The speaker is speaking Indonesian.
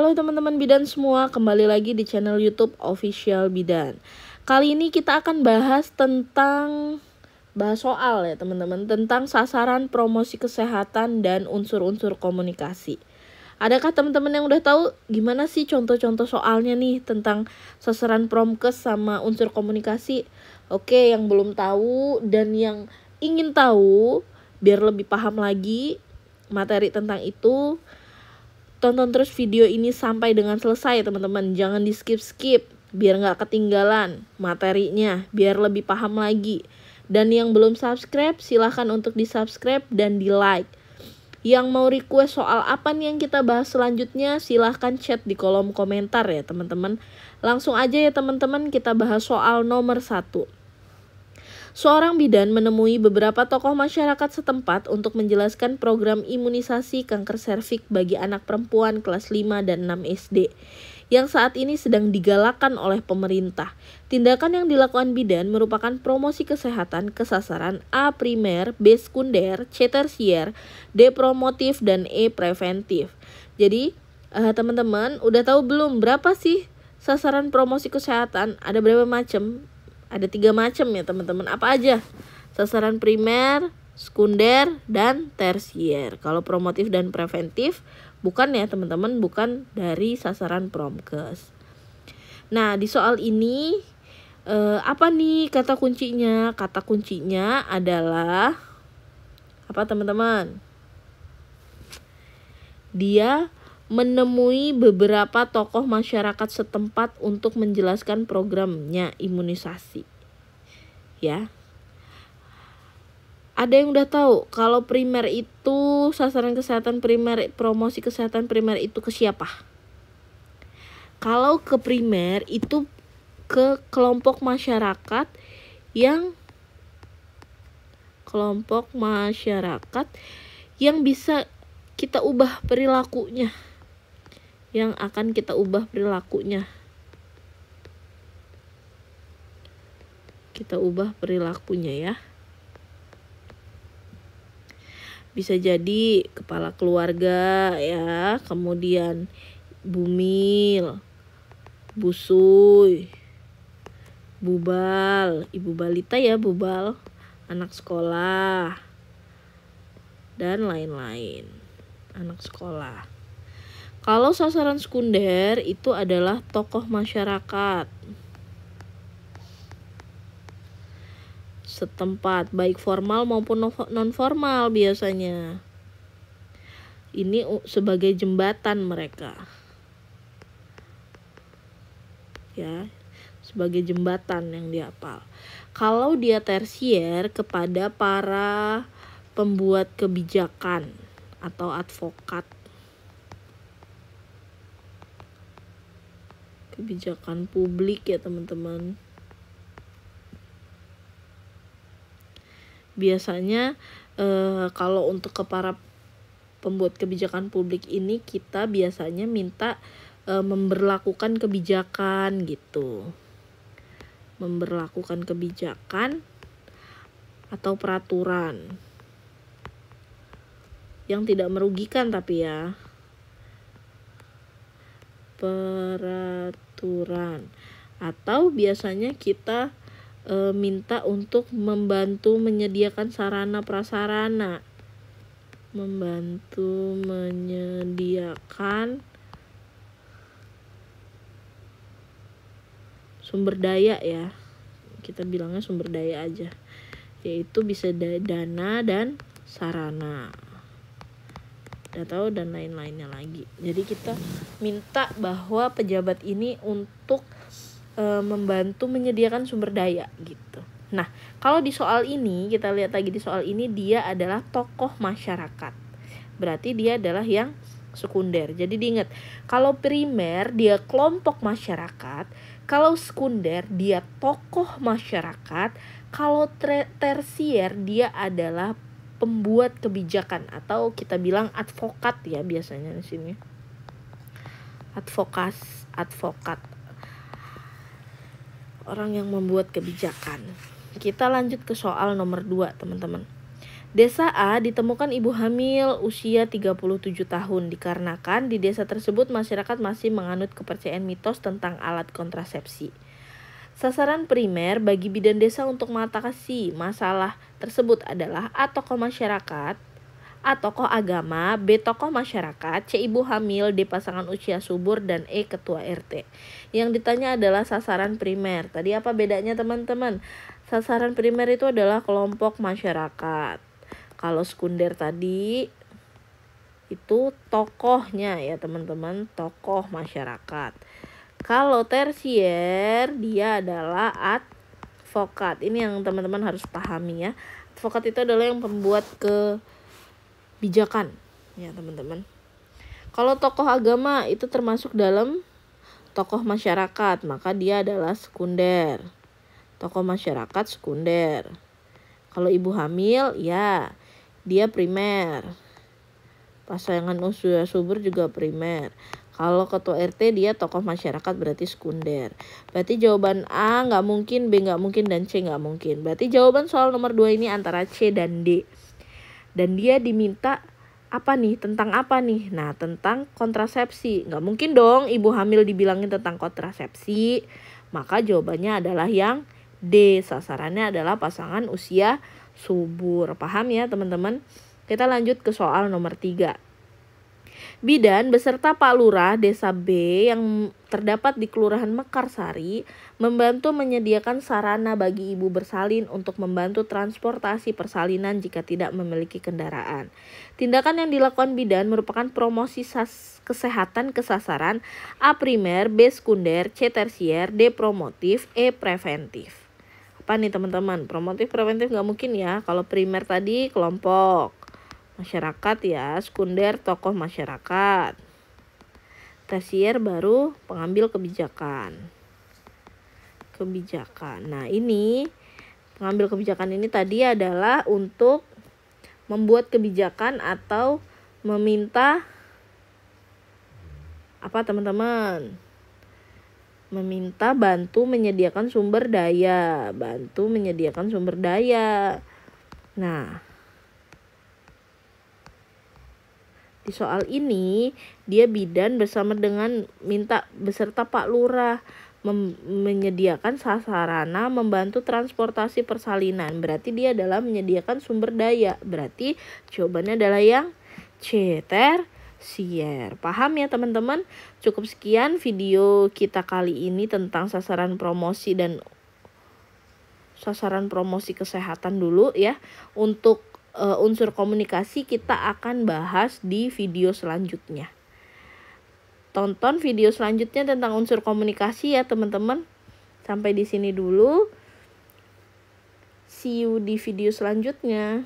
Halo teman-teman bidan semua, kembali lagi di channel YouTube Official Bidan. Kali ini kita akan bahas soal ya teman-teman, tentang sasaran promosi kesehatan dan unsur-unsur komunikasi. Adakah teman-teman yang udah tahu gimana sih contoh-contoh soalnya nih tentang sasaran promkes sama unsur komunikasi? Oke, yang belum tahu dan yang ingin tahu biar lebih paham lagi materi tentang itu, tonton terus video ini sampai dengan selesai teman-teman. Jangan di skip-skip biar gak ketinggalan materinya, biar lebih paham lagi. Dan yang belum subscribe silahkan untuk di subscribe dan di like. Yang mau request soal apa nih yang kita bahas selanjutnya, silahkan chat di kolom komentar ya teman-teman. Langsung aja ya teman-teman, kita bahas soal nomor 1. Seorang bidan menemui beberapa tokoh masyarakat setempat untuk menjelaskan program imunisasi kanker serviks bagi anak perempuan kelas 5 dan 6 SD yang saat ini sedang digalakan oleh pemerintah. Tindakan yang dilakukan bidan merupakan promosi kesehatan ke sasaran A primer, B sekunder, C tersier, D promotif, dan E preventif. Jadi teman-teman udah tahu belum berapa sih sasaran promosi kesehatan? Ada berapa macam? Ada 3 macam ya teman-teman. Apa aja? Sasaran primer, sekunder, dan tersier. Kalau promotif dan preventif bukan ya teman-teman, bukan dari sasaran promkes. Nah di soal ini apa nih kata kuncinya? Kata kuncinya adalah apa teman-teman? Dia menemui beberapa tokoh masyarakat setempat untuk menjelaskan programnya imunisasi. Ya. Ada yang udah tahu kalau primer itu sasaran kesehatan primer, promosi kesehatan primer itu ke siapa? Kalau ke primer itu ke kelompok masyarakat yang bisa kita ubah perilakunya. Yang akan kita ubah perilakunya. Kita ubah perilakunya ya. Bisa jadi kepala keluarga ya, kemudian bumil, busui, bubal, ibu balita ya, bubal, anak sekolah, dan lain-lain. Anak sekolah. Kalau sasaran sekunder itu adalah tokoh masyarakat setempat, baik formal maupun non formal biasanya. Ini sebagai jembatan mereka. Ya, sebagai jembatan yang dihafal. Kalau dia tersier kepada para pembuat kebijakan atau advokat. Kebijakan publik ya teman-teman. Biasanya kalau untuk ke para pembuat kebijakan publik ini kita biasanya minta memberlakukan kebijakan gitu. Memberlakukan kebijakan atau peraturan yang tidak merugikan tapi ya. Peraturan atau biasanya kita minta untuk membantu menyediakan sarana prasarana, membantu menyediakan sumber daya ya, kita bilangnya sumber daya aja, yaitu bisa dana dan sarana, atau dan lain-lainnya lagi. Jadi kita minta bahwa pejabat ini untuk membantu menyediakan sumber daya gitu. Nah, kalau di soal ini kita lihat lagi di soal ini dia adalah tokoh masyarakat. Berarti dia adalah yang sekunder. Jadi diingat, kalau primer dia kelompok masyarakat, kalau sekunder dia tokoh masyarakat, kalau tersier dia adalah pembuat kebijakan atau kita bilang advokat ya biasanya di sini. Advokat. Orang yang membuat kebijakan. Kita lanjut ke soal nomor 2, teman-teman. Desa A ditemukan ibu hamil usia 37 tahun dikarenakan di desa tersebut masyarakat masih menganut kepercayaan mitos tentang alat kontrasepsi. Sasaran primer bagi bidan desa untuk mengatasi masalah tersebut adalah A. Tokoh masyarakat, A. Tokoh agama, B. Tokoh masyarakat, C. Ibu hamil, D. Pasangan usia subur, dan E. Ketua RT. Yang ditanya adalah sasaran primer. Tadi apa bedanya teman-teman? Sasaran primer itu adalah kelompok masyarakat. Kalau sekunder tadi itu tokohnya ya teman-teman, tokoh masyarakat. Kalau tersier dia adalah advokat. Ini yang teman-teman harus pahami ya. Advokat itu adalah yang pembuat kebijakan ya teman-teman. Kalau tokoh agama itu termasuk dalam tokoh masyarakat, maka dia adalah sekunder. Tokoh masyarakat sekunder. Kalau ibu hamil ya dia primer. Pasangan usia subur juga primer. Kalau ketua RT dia tokoh masyarakat berarti sekunder. Berarti jawaban A nggak mungkin, B nggak mungkin, dan C nggak mungkin. Berarti jawaban soal nomor 2 ini antara C dan D. Dan dia diminta apa nih? Tentang apa nih? Nah, tentang kontrasepsi. Nggak mungkin dong ibu hamil dibilangin tentang kontrasepsi. Maka jawabannya adalah yang D. Sasarannya adalah pasangan usia subur. Paham ya teman-teman? Kita lanjut ke soal nomor 3. Bidan beserta Pak Lurah Desa B yang terdapat di Kelurahan Mekarsari membantu menyediakan sarana bagi ibu bersalin untuk membantu transportasi persalinan jika tidak memiliki kendaraan. Tindakan yang dilakukan bidan merupakan promosi kesehatan kesasaran A. primer, B. sekunder, C. tersier, D. promotif, E. preventif. Apa nih teman-teman? Promotif, preventif nggak mungkin ya. Kalau primer tadi kelompok masyarakat ya, sekunder tokoh masyarakat, tersier baru pengambil kebijakan. Nah ini pengambil kebijakan ini tadi adalah untuk membuat kebijakan atau meminta apa teman-teman? Meminta bantu menyediakan sumber daya. Nah, di soal ini dia bidan bersama dengan minta beserta Pak Lurah menyediakan sarana membantu transportasi persalinan. Berarti dia adalah menyediakan sumber daya. Berarti jawabannya adalah yang C, tersier. Paham ya teman-teman? Cukup sekian video kita kali ini tentang sasaran promosi dan sasaran promosi kesehatan dulu ya. Untuk unsur komunikasi kita akan bahas di video selanjutnya. Tonton video selanjutnya tentang unsur komunikasi ya teman-teman. Sampai di sini dulu. See you di video selanjutnya.